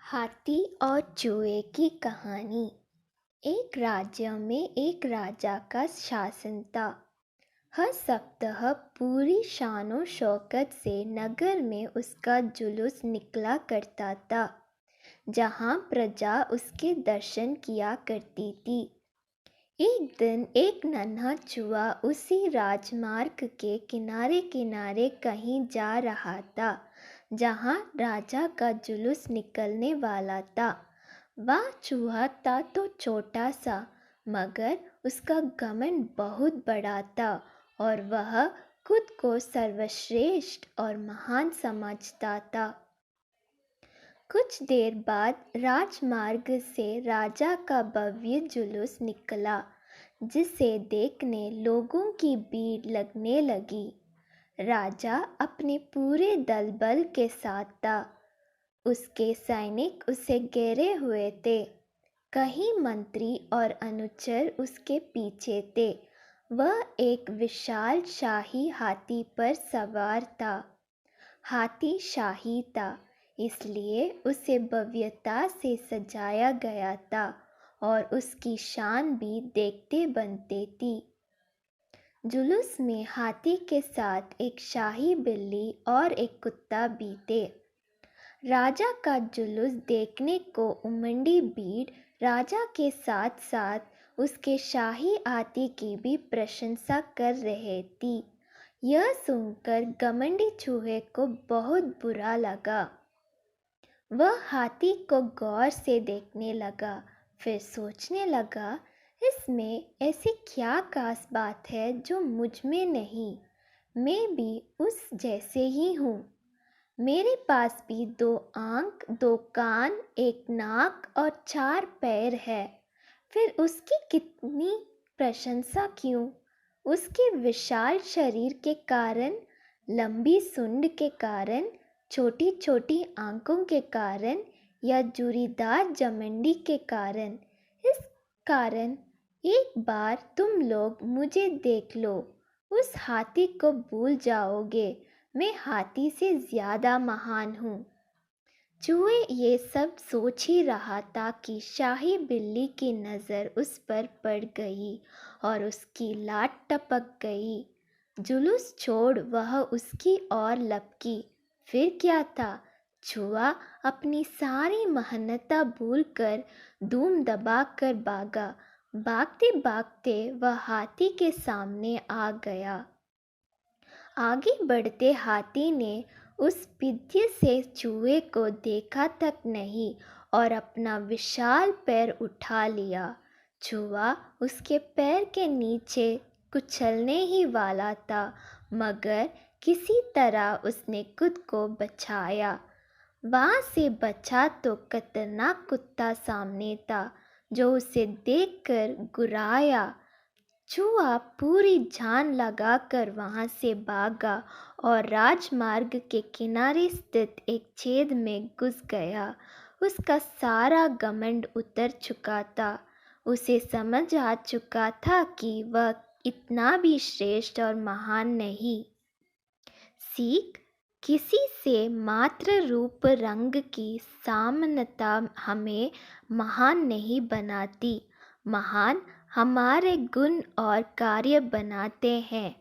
हाथी और चूहे की कहानी। एक राज्य में एक राजा का शासन था। हर सप्ताह पूरी शानो शौकत से नगर में उसका जुलूस निकला करता था, जहाँ प्रजा उसके दर्शन किया करती थी। एक दिन एक नन्हा चूहा उसी राजमार्ग के किनारे किनारे कहीं जा रहा था, जहाँ राजा का जुलूस निकलने वाला था। वह चूहा था तो छोटा सा, मगर उसका घमंड बहुत बड़ा था और वह खुद को सर्वश्रेष्ठ और महान समझता था। कुछ देर बाद राजमार्ग से राजा का भव्य जुलूस निकला, जिसे देखने लोगों की भीड़ लगने लगी। राजा अपने पूरे दल बल के साथ था। उसके सैनिक उसे घेरे हुए थे। कई मंत्री और अनुचर उसके पीछे थे। वह एक विशाल शाही हाथी पर सवार था। हाथी शाही था, इसलिए उसे भव्यता से सजाया गया था और उसकी शान भी देखते बनते थी। जुलूस में हाथी के साथ एक शाही बिल्ली और एक कुत्ता भी थे। राजा का जुलूस देखने को उमड़ी भीड़ राजा के साथ साथ उसके शाही हाथी की भी प्रशंसा कर रहे थी। यह सुनकर घमंडी चूहे को बहुत बुरा लगा। वह हाथी को गौर से देखने लगा, फिर सोचने लगा, इसमें ऐसी क्या खास बात है जो मुझ में नहीं। मैं भी उस जैसे ही हूँ। मेरे पास भी 2 आँख, 2 कान, 1 नाक और 4 पैर है। फिर उसकी कितनी प्रशंसा क्यों? उसके विशाल शरीर के कारण, लंबी सूंड के कारण, छोटी छोटी आंखों के कारण या जूरीदार जमंडी के कारण? इस कारण एक बार तुम लोग मुझे देख लो, उस हाथी को भूल जाओगे। मैं हाथी से ज़्यादा महान हूँ। चूहे ये सब सोच ही रहा था कि शाही बिल्ली की नज़र उस पर पड़ गई और उसकी लात टपक गई। जुलूस छोड़ वह उसकी ओर लपकी। फिर क्या था? चूहा अपनी सारी मेहनत भूलकर धूम दबाकर भागा। भागते भागते वह हाथी के सामने आ गया। आगे बढ़ते हाथी ने उस विद्य से चूहे को देखा तक नहीं और अपना विशाल पैर उठा लिया। चूहा उसके पैर के नीचे कुचलने ही वाला था, मगर किसी तरह उसने खुद को बचाया। वहाँ से बचा तो खतरनाक कुत्ता सामने था, जो उसे देखकर गुर्राया। चूहा पूरी जान लगाकर वहाँ से भागा और राजमार्ग के किनारे स्थित एक छेद में घुस गया। उसका सारा घमंड उतर चुका था। उसे समझ आ चुका था कि वह इतना भी श्रेष्ठ और महान नहीं। सीख: किसी से मात्र रूप रंग की समानता हमें महान नहीं बनाती। महान हमारे गुण और कार्य बनाते हैं।